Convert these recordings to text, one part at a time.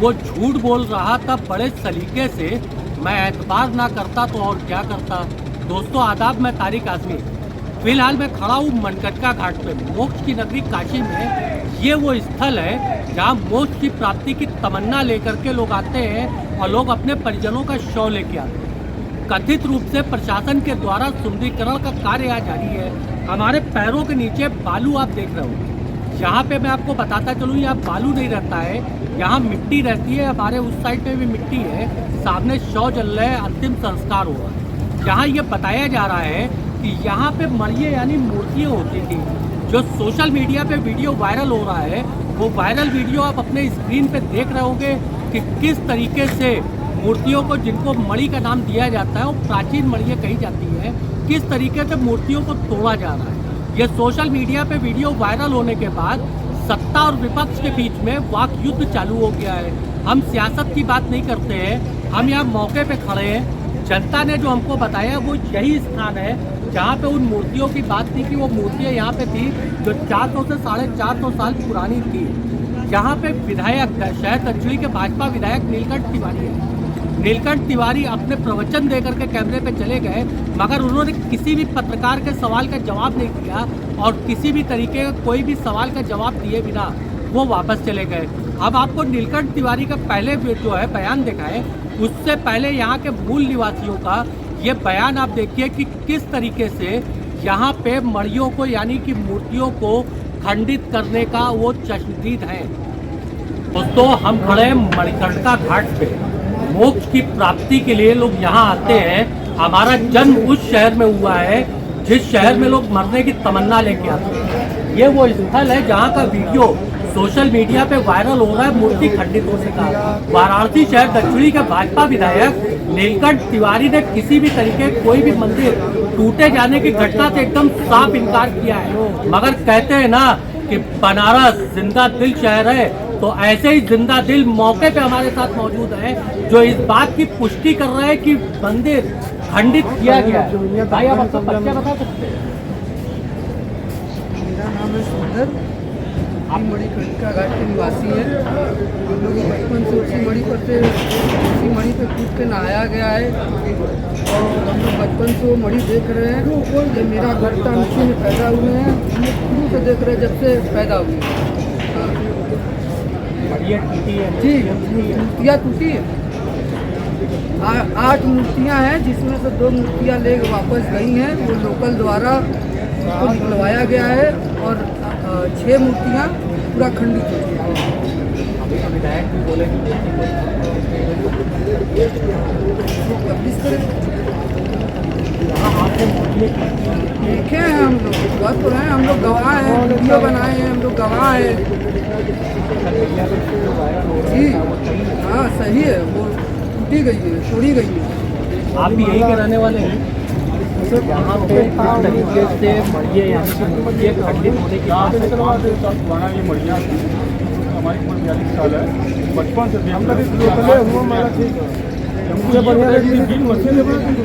वो झूठ बोल रहा था बड़े सलीके से। मैं एतबार ना करता तो और क्या करता। दोस्तों आदाब, मैं तारिक आज़मी। फिलहाल मैं खड़ा हूँ मनकटका घाट पे, मोक्ष की नगरी काशी में। ये वो स्थल है जहाँ मोक्ष की प्राप्ति की तमन्ना लेकर के लोग आते हैं और लोग अपने परिजनों का शव लेके आते हैं। कथित रूप से प्रशासन के द्वारा सुंदरीकरण का कार्य यहाँ जारी है। हमारे पैरों के नीचे बालू आप देख रहे हो। यहाँ पे मैं आपको बताता चलूँ, यहाँ बालू नहीं रहता है, यहाँ मिट्टी रहती है। हमारे उस साइड पे भी मिट्टी है, सामने शव जल रहे हैं, अंतिम संस्कार हुआ है। यहाँ ये बताया जा रहा है कि यहाँ पे मड़िये यानी मूर्तियाँ होती थी। जो सोशल मीडिया पे वीडियो वायरल हो रहा है, वो वायरल वीडियो आप अपने स्क्रीन पे देख रहे होंगे कि किस तरीके से मूर्तियों को, जिनको मणि का नाम दिया जाता है, वो प्राचीन मणियाँ कही जाती है, किस तरीके से मूर्तियों को तोड़ा जा रहा है। ये सोशल मीडिया पे वीडियो वायरल होने के बाद सत्ता और विपक्ष के बीच में वाक युद्ध चालू हो गया है। हम सियासत की बात नहीं करते हैं, हम यहाँ मौके पे खड़े हैं। जनता ने जो हमको बताया वो यही स्थान है जहाँ पे उन मूर्तियों की बात थी कि वो मूर्तियाँ यहाँ पे थी जो 400 से 450 साल पुरानी थी। यहाँ पे विधायक, शहर दक्षिणी के भाजपा विधायक नीलकंठ तिवारी है। नीलकंठ तिवारी अपने प्रवचन देकर के कैमरे पे चले गए, मगर उन्होंने किसी भी पत्रकार के सवाल का जवाब नहीं दिया और किसी भी तरीके का कोई भी सवाल का जवाब दिए बिना वो वापस चले गए। अब आपको नीलकंठ तिवारी का पहले जो है बयान देखा है, उससे पहले यहाँ के मूल निवासियों का ये बयान आप देखिए कि किस तरीके से यहाँ पे मड़ियों को यानी कि मूर्तियों को खंडित करने का वो तशदीद है। दोस्तों हम खड़े हैं मणिकर्णिका घाट पे। मोक्ष की प्राप्ति के लिए लोग यहाँ आते हैं। हमारा जन्म उस शहर में हुआ है जिस शहर में लोग मरने की तमन्ना लेके आते हैं। ये वो स्थल है जहाँ का वीडियो सोशल मीडिया पे वायरल हो रहा है मूर्ति खंडित होने का। वाराणसी शहर दक्षिणी के भाजपा विधायक नीलकंठ तिवारी ने किसी भी तरीके कोई भी मंदिर टूटे जाने की घटना से एकदम साफ इनकार किया है। मगर कहते हैं ना कि बनारस जिंदा दिल शहर है, तो ऐसे ही जिंदा दिल मौके पे हमारे साथ मौजूद है जो इस बात की पुष्टि कर रहे हैं कि मंदिर खंडित किया गया है। भाई आप अपना परिचय बता सकते हैं? मेरा नाम है सुंदर, आप मणिकर्णिका घाट के निवासी हैं। हम लोग बचपन से उसी मणि पे कूद के नहाया गया है और हम लोग बचपन से वो मणि देख रहे हैं। ये मेरा घर था, उसी में पैदा हुए हैं, हम लोग शुरू से देख रहे हैं जब से पैदा हुए। जी, मूर्तियाँ टूटी है। 8 मूर्तियाँ हैं जिसमें से 2 मूर्तियाँ ले वापस गई हैं, वो लोकल द्वारा उसको निकलवाया गया है और 6 मूर्तियाँ पूरा खंडित हो गई हैं। विधायक भी बोले देखे हैं हम लोग, बात तो है, हम लोग गवाह हैं, वीडियो बनाए हैं, हम लोग गवाह हैं। जी हाँ, सही है, वो टूटी गई है, तोड़ी गई है। आप भी यही के रहने वाले हैं? यहाँ पे किस तरीके से मड़िये यानी कि मूर्तियाँ खंडित होने की बात है। 5 साल पुराना ये मड़िया हमारी उम्र 42 साल है। बचपन से बीन मशीन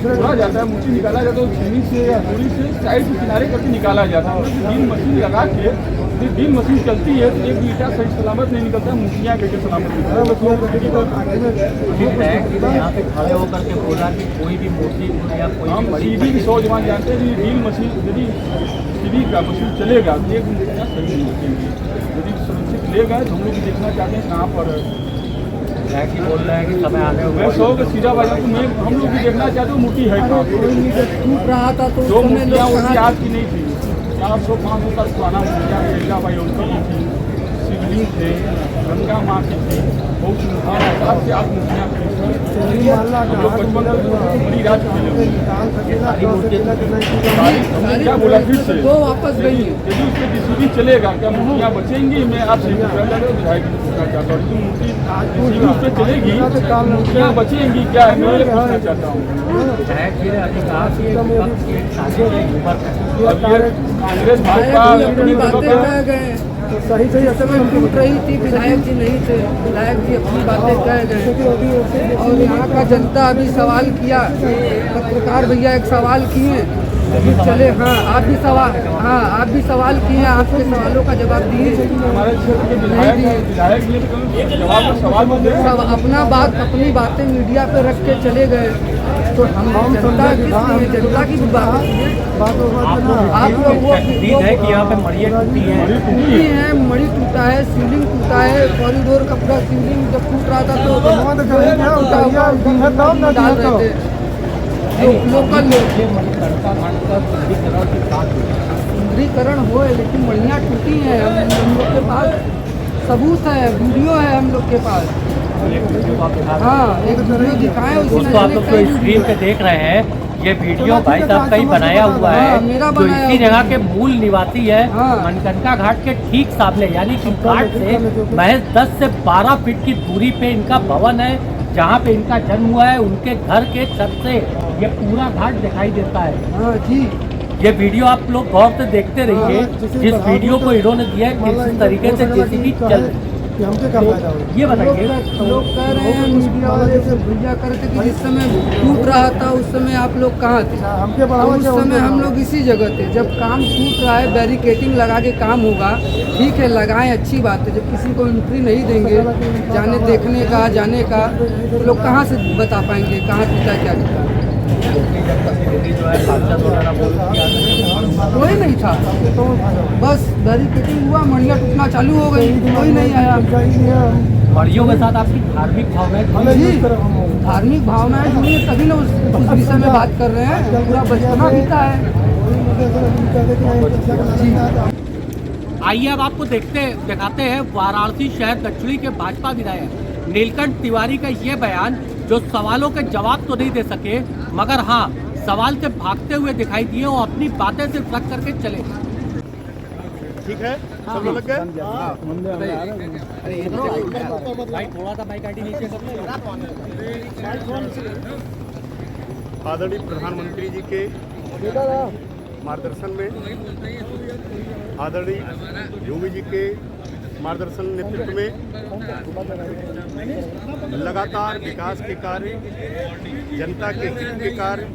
उड़ा जाता है, मूर्ति निकाला जाता है, छेनी से या हथौड़ी से साइड से किनारे करके निकाला जाता है। बीन मशीन लगा के फिर बीन मशीन चलती है तो एक ईटा सही सलामत नहीं निकलता, मूर्तियाँ कैसे सलामत निकलता है। यहाँ पे खड़े होकर के बोला कि कोई भी मूर्ति या कोई हम सीधी की 100 जवान जानते हैं कि बीन मशीन यदि सीधी का मशीन चलेगा तो एक मूर्तियाँ सही नहीं निकलेंगी। यदि सुरक्षित ले गए तो हम लोग देखना चाहते हैं कहाँ पर कि बोल रहे हैं कि समय आने हुए। मैं 100 का सीधा बाजार तो मैं हम लोग भी देखना चाहते हैं मूर्ति है कहाँ। टूट रहा था तो दो मूर्तियाँ उनकी आज की नहीं थी, 400-500 साल पुराना मूर्तियाँ मीरा भाई उनकी थी, शिवलिंग थे, गंगा माँ की थी, बहुत मूर्तियाँ से आप मूर्तियाँ हम लोग बचपन बड़ी रात खेले। क्या बोला फिर से वो वापस गई है। यदि उसके डिसीजन चलेगा क्या मूर्तियाँ बचेंगी? मैं आपसे विधायक पूछना चाहता हूँ, मूर्ति उस पर चलेगी मूर्तियाँ बचेंगी क्या, मैं पूछना चाहता हूँ। कांग्रेस भाजपा तो सही समय टूट रही थी, विधायक जी नहीं थे, विधायक जी अपनी बातें कह गए और यहाँ का जनता अभी सवाल किया, पत्रकार भैया एक सवाल किए फिर चले। हाँ आप भी सवाल किए, आपके सवालों का जवाब दिए। हमारे क्षेत्र के विधायक ने जवाब सवाल में दे सब अपनी बातें मीडिया पे रख के चले गए, तो हम जनता की भी बात आप लोग वो तस्दीद है कि यहाँ पे मड़िया टूटी है। मणि टूटा है, शिवलिंग टूटा है, कॉरिडोर का पूरा शिवलिंग जब टूट रहा था तो टूटा हुआ डाल रहे थे लोकल लोग। सुंदरीकरण हो लेकिन मणियाँ टूटी हैं। हम लोग के पास सबूत है, वीडियो है हम लोग के पास। हाँ एक वीडियो दिखाएं दोस्तों, आप लोग जो स्क्रीन पे देख रहे हैं ये वीडियो भाई साहब का ही बनाया हुआ है, जो इसी जगह के मूल निवासी है। मनकनका घाट के ठीक सामने, यानी कि घाट से महज 10 से 12 फीट की दूरी पे इनका भवन है, जहाँ पे इनका जन्म हुआ है। उनके घर के छत से ये पूरा घाट दिखाई देता है। हाँ जी, ये वीडियो आप लोग गौर से देखते रहिए। जिस वीडियो को इन्होंने दिया है किस तरीके से जेसीबी चल रही है, ये बताइए। लोग कह रहे हैं मीडिया वाले से भैया करते कि जिस समय टूट रहा था उस समय आप लोग कहाँ थे? उस समय हम लोग इसी जगह थे। जब काम टूट रहा है, बैरिकेटिंग लगा के काम होगा, ठीक है लगाएं, अच्छी बात है। जब किसी को एंट्री नहीं देंगे जाने देखने का जाने का, तो लोग कहाँ से बता पाएंगे कहाँ टूटा क्या टूटा? कोई नहीं था, तो बस बैरिकेटिंग हुआ, मड़िया टूटना चालू हो गई, कोई नहीं आया। मड़ियों के साथ आपकी धार्मिक भावनाएं, धार्मिक भावनाएं जुड़ी है, तभी ना उस विषय में बात कर रहे हैं। पूरा बचपना बीता है। आइए अब आपको दिखाते हैं वाराणसी शहर दक्षिणी के भाजपा विधायक नीलकंठ तिवारी का ये बयान, जो सवालों के जवाब तो नहीं दे सके, मगर हाँ सवाल से भागते हुए दिखाई दिए और अपनी बातें सिर्फ रख करके चले। ठीक है, सब लोग लग गए। भाई थोड़ा सा माइक आईडी नीचे कर लो। आदरणीय प्रधानमंत्री जी के मार्गदर्शन में, आदरणीय योगी जी के मार्गदर्शन नेतृत्व में लगातार विकास के कार्य, जनता के हित के कार्य,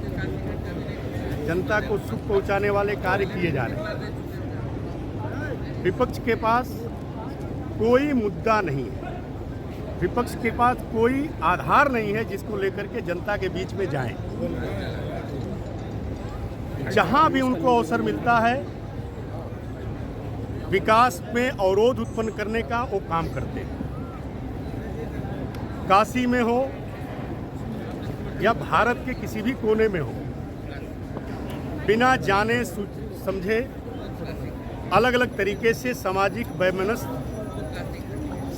जनता को सुख पहुंचाने वाले कार्य किए जा रहे हैं। विपक्ष के पास कोई मुद्दा नहीं है, विपक्ष के पास कोई आधार नहीं है जिसको लेकर के जनता के बीच में जाएं। जहां भी उनको अवसर मिलता है विकास में अवरोध उत्पन्न करने का वो काम करते हैं। काशी में हो या भारत के किसी भी कोने में हो, बिना जाने समझे अलग अलग तरीके से सामाजिक वैमनस्य,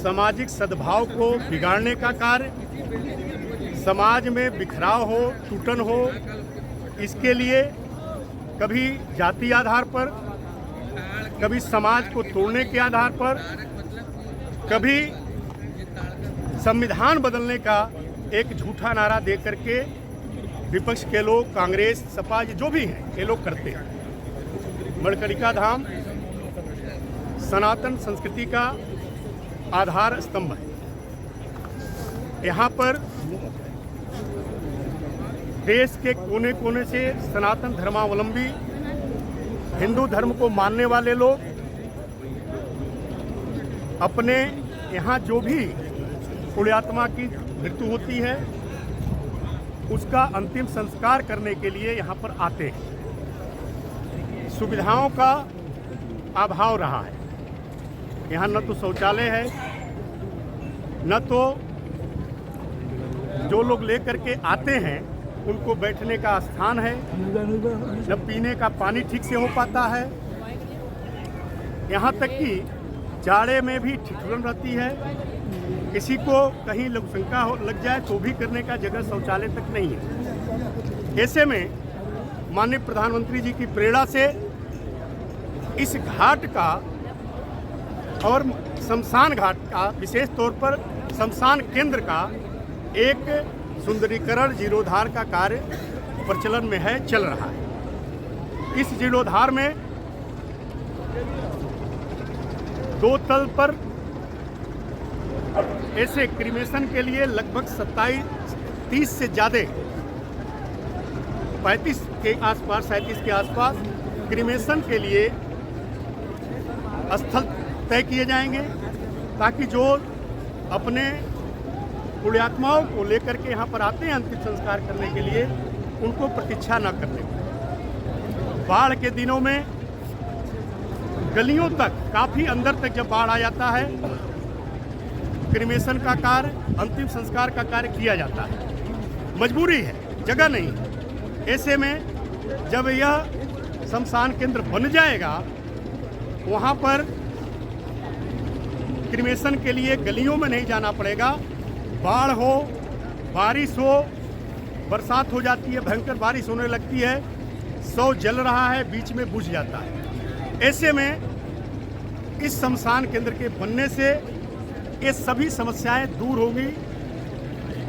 सामाजिक सद्भाव को बिगाड़ने का कार्य, समाज में बिखराव हो, टूटन हो, इसके लिए कभी जाति आधार पर, कभी समाज को तोड़ने के आधार पर, कभी संविधान बदलने का एक झूठा नारा दे करके विपक्ष के लोग, कांग्रेस, सपा, जो भी हैं ये लोग करते हैं। मणिकर्णिका धाम सनातन संस्कृति का आधार स्तंभ है। यहाँ पर देश के कोने कोने से सनातन धर्मावलंबी, हिंदू धर्म को मानने वाले लोग अपने यहाँ जो भी पुण्यात्मा की मृत्यु होती है उसका अंतिम संस्कार करने के लिए यहाँ पर आते हैं। सुविधाओं का अभाव रहा है। यहाँ न तो शौचालय है, न तो जो लोग लेकर के आते हैं उनको बैठने का स्थान है, न पीने का पानी ठीक से हो पाता है। यहाँ तक कि जाड़े में भी ठिठुरन रहती है, किसी को कहीं लघु शंका लग जाए तो भी करने का जगह शौचालय तक नहीं है। ऐसे में माननीय प्रधानमंत्री जी की प्रेरणा से इस घाट का और शमशान घाट का, विशेष तौर पर शमशान केंद्र का एक सुंदरीकरण, जीर्णोद्धार का कार्य प्रचलन में है, चल रहा है। इस जीर्णोद्धार में 2 तल पर ऐसे क्रीमेशन के लिए लगभग 30 से ज़्यादा 35 के आसपास 37 के आसपास क्रिमेशन के लिए स्थल तय किए जाएंगे, ताकि जो अपने पुण्यात्माओं को लेकर के यहाँ पर आते हैं अंतिम संस्कार करने के लिए, उनको प्रतीक्षा न करने पड़े। बाढ़ के दिनों में गलियों तक, काफ़ी अंदर तक जब बाढ़ आ जाता है, क्रिमेशन का कार्य, अंतिम संस्कार का कार्य किया जाता है। मजबूरी है, जगह नहीं है। ऐसे में जब यह शमशान केंद्र बन जाएगा, वहाँ पर क्रिमेशन के लिए गलियों में नहीं जाना पड़ेगा। बाढ़ हो, बारिश हो, बरसात हो जाती है, भयंकर बारिश होने लगती है, शव जल रहा है, बीच में बुझ जाता है। ऐसे में इस शमशान केंद्र के बनने से ये सभी समस्याएं दूर होंगी।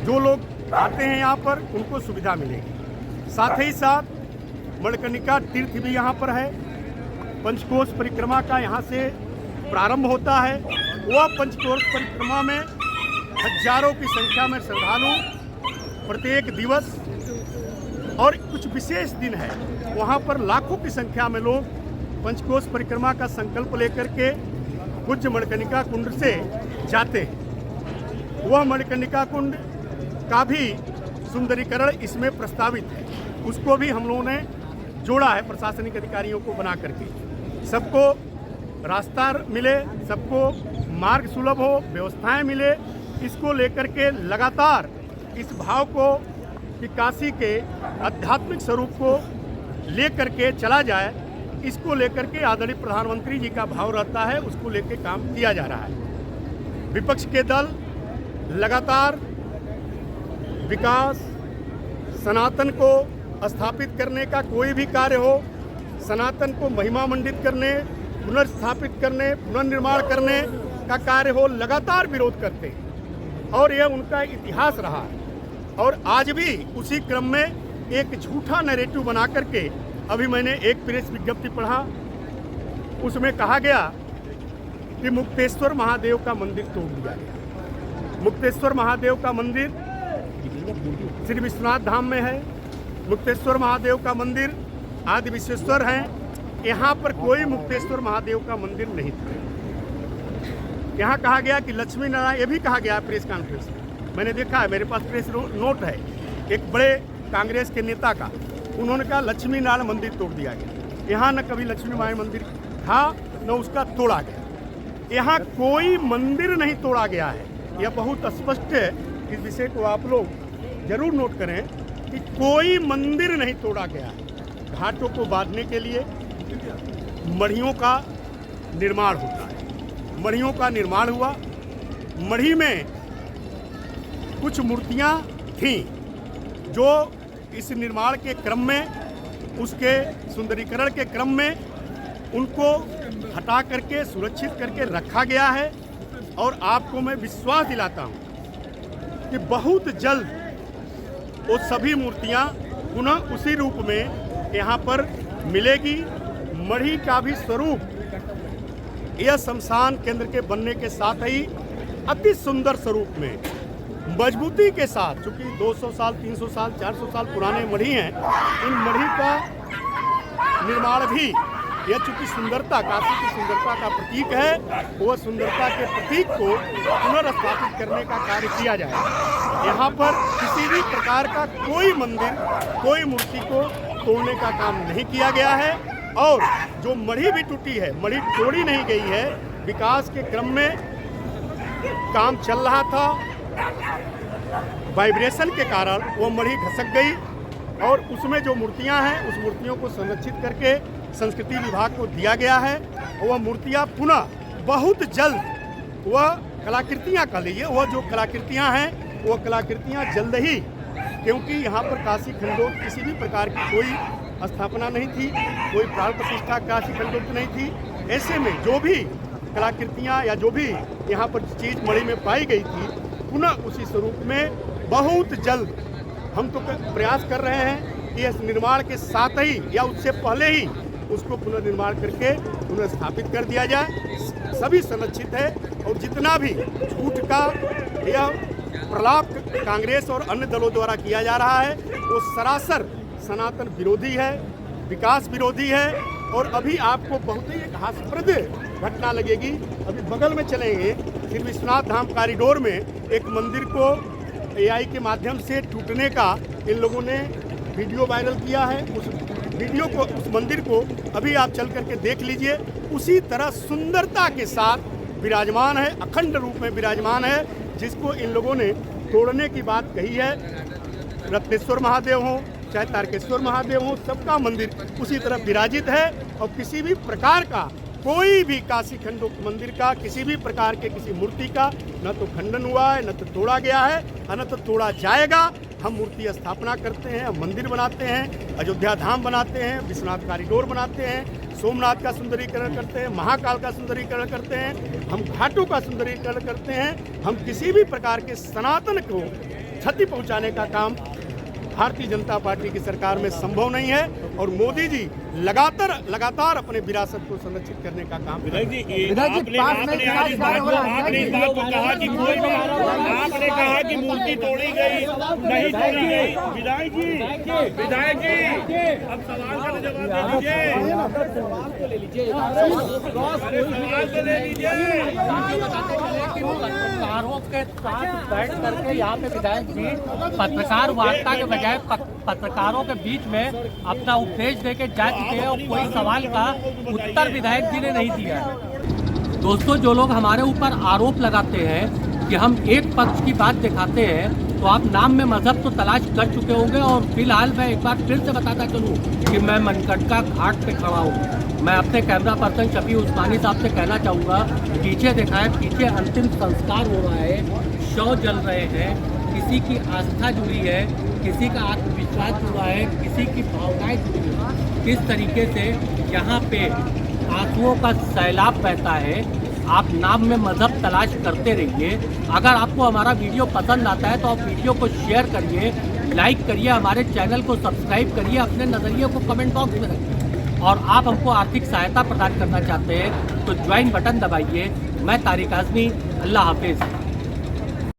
जो लोग आते हैं यहाँ पर, उनको सुविधा मिलेगी। साथ ही साथ मणिकर्णिका तीर्थ भी यहाँ पर है। पंचकोश परिक्रमा का यहाँ से प्रारंभ होता है। वह पंचकोश परिक्रमा में हजारों की संख्या में श्रद्धालु प्रत्येक दिवस, और कुछ विशेष दिन है, वहाँ पर लाखों की संख्या में लोग पंचकोश परिक्रमा का संकल्प लेकर के पूज्य मणिकर्णिका कुंड से जाते हैं। वह मणिकर्णिका कुंड का भी सुंदरीकरण इसमें प्रस्तावित है। उसको भी हम लोगों ने जोड़ा है प्रशासनिक अधिकारियों को बना करके। सबको रास्ता मिले, सबको मार्ग सुलभ हो, व्यवस्थाएं मिले, इसको लेकर के लगातार इस भाव को कि काशी के आध्यात्मिक स्वरूप को लेकर के चला जाए, इसको लेकर के आदरणीय प्रधानमंत्री जी का भाव रहता है, उसको लेकर काम किया जा रहा है। विपक्ष के दल लगातार विकास, सनातन को स्थापित करने का कोई भी कार्य हो, सनातन को महिमा मंडित करने, पुनर्स्थापित करने, पुनर्निर्माण करने का कार्य हो, लगातार विरोध करते हैं। और यह उनका इतिहास रहा है। और आज भी उसी क्रम में एक झूठा नैरेटिव बना करके, अभी मैंने एक प्रेस विज्ञप्ति पढ़ा, उसमें कहा गया कि मुक्तेश्वर महादेव का मंदिर तोड़ दिया गया। मुक्तेश्वर महादेव का मंदिर श्री विश्वनाथ धाम में है। मुक्तेश्वर महादेव का मंदिर आदि विश्वेश्वर हैं। यहाँ पर कोई मुक्तेश्वर महादेव का मंदिर नहीं था। यहाँ कहा गया कि लक्ष्मी नारायण, ये भी कहा गया प्रेस कॉन्फ्रेंस में, मैंने देखा है, मेरे पास प्रेस नोट है एक बड़े कांग्रेस के नेता का। उन्होंने कहा लक्ष्मी नारायण मंदिर तोड़ दिया गया। यहाँ न कभी लक्ष्मी नारायण मंदिर था, न उसका तोड़ा गया। यहाँ कोई मंदिर नहीं तोड़ा गया है। यह बहुत स्पष्ट है। इस विषय को आप लोग जरूर नोट करें कि कोई मंदिर नहीं तोड़ा गया है। घाटों को बांधने के लिए मढ़ियों का निर्माण होता है। मढ़ियों का निर्माण हुआ। मढ़ी में कुछ मूर्तियाँ थीं जो इस निर्माण के क्रम में, उसके सुंदरीकरण के क्रम में उनको हटा करके सुरक्षित करके रखा गया है। और आपको मैं विश्वास दिलाता हूँ कि बहुत जल्द वो सभी मूर्तियाँ पुनः उसी रूप में यहाँ पर मिलेगी। मढ़ी का भी स्वरूप यह शमशान केंद्र के बनने के साथ ही अति सुंदर स्वरूप में, मजबूती के साथ, चूँकि 200 साल, 300 साल, 400 साल पुराने मढ़ी हैं, इन मढ़ी का निर्माण भी, यह चूँकि सुंदरता, काशी की सुंदरता का प्रतीक है, वह सुंदरता के प्रतीक को पुनर्स्थापित करने का कार्य किया जाए। यहाँ पर किसी भी प्रकार का कोई मंदिर, कोई मूर्ति को तोड़ने का काम नहीं किया गया है। और जो मढ़ी भी टूटी है, मढ़ी तोड़ी नहीं गई है। विकास के क्रम में काम चल रहा था, वाइब्रेशन के कारण वो मढ़ी घसक गई, और उसमें जो मूर्तियां हैं, उस मूर्तियों को संरक्षित करके संस्कृति विभाग को दिया गया है। वह मूर्तियां पुनः बहुत जल्द, वह कलाकृतियां कह लीजिए, वह जो कलाकृतियां हैं, वह कलाकृतियां जल्द ही, क्योंकि यहाँ पर काशी खंडोत किसी भी प्रकार की कोई स्थापना नहीं थी, कोई प्राण प्रतिष्ठा काशी खंडोत नहीं थी। ऐसे में जो भी कलाकृतियाँ या जो भी यहाँ पर चीज़ मढ़ी में पाई गई थी, पुनः उसी स्वरूप में बहुत जल्द हम तो प्रयास कर रहे हैं कि इस निर्माण के साथ ही या उससे पहले ही उसको पुनर्निर्माण करके पुनर्स्थापित कर दिया जाए। सभी संरक्षित है। और जितना भी झूठ का यह प्रलाप कांग्रेस और अन्य दलों द्वारा किया जा रहा है, वो सरासर सनातन विरोधी है, विकास विरोधी है। और अभी आपको बहुत ही एक हास्यप्रद घटना लगेगी। अभी बगल में चलेंगे, श्री विश्वनाथ धाम कॉरिडोर में एक मंदिर को AI के माध्यम से टूटने का इन लोगों ने वीडियो वायरल किया है। उस वीडियो को, उस मंदिर को अभी आप चल करके देख लीजिए। उसी तरह सुंदरता के साथ विराजमान है, अखंड रूप में विराजमान है, जिसको इन लोगों ने तोड़ने की बात कही है। रत्नेश्वर महादेव हों चाहे तारकेश्वर महादेव हों, सबका मंदिर उसी तरह विराजित है। और किसी भी प्रकार का, कोई भी काशी खंड मंदिर का किसी भी प्रकार के किसी मूर्ति का न तो खंडन हुआ है, न तो तोड़ा गया है, न तो तोड़ा जाएगा। हम मूर्ति स्थापना करते हैं, हम मंदिर बनाते हैं, अयोध्या धाम बनाते हैं, विश्वनाथ कॉरिडोर बनाते हैं, सोमनाथ का सुंदरीकरण करते हैं, महाकाल का सुंदरीकरण करते हैं, हम घाटों का सुंदरीकरण करते हैं। हम किसी भी प्रकार के सनातन को क्षति पहुंचाने का काम भारतीय जनता पार्टी की सरकार में संभव नहीं है। और मोदी जी लगातार अपने विरासत को संरक्षित करने का काम कर रहे हैं। आपने कहा कि मूर्ति तोड़ी गई, नहीं तोड़ी गई। विधायक जी अब सवाल का जवाब दे लीजिए। पत्रकारों के साथ बैठ करके यहाँ पे विधायक जी पत्रकार वार्ता के बजाय पत्रकारों के बीच में अपना उपदेश देके जा चुके हैं और कोई सवाल का उत्तर विधायक जी ने नहीं दिया है। दोस्तों, जो लोग हमारे ऊपर आरोप लगाते हैं कि हम एक पक्ष की बात दिखाते हैं, तो आप नाम में मजहब तो तलाश कर चुके होंगे। और फिलहाल मैं एक बार फिर से बताता चलूँ कि मैं मनकटका घाट पे खड़ा हूँ। मैं अपने कैमरा पर्सन शफी उस्मानी साहब से कहना चाहूँगा, पीछे देखा है, पीछे अंतिम संस्कार हो रहा है, शव जल रहे हैं, किसी की आस्था जुड़ी है, किसी का आत्मविश्वास जुड़ा है, किसी की भावनाएं जुड़ी है। किस तरीके से यहाँ पे आंसुओं का सैलाब बहता है। आप नाम में मजहब तलाश करते रहिए। अगर आपको हमारा वीडियो पसंद आता है तो आप वीडियो को शेयर करिए, लाइक करिए, हमारे चैनल को सब्सक्राइब करिए, अपने नज़रिए को कमेंट बॉक्स में रखिए। और आप हमको आर्थिक सहायता प्रदान करना चाहते हैं तो ज्वाइन बटन दबाइए। मैं तारिक आज़मी, अल्लाह हाफिज़।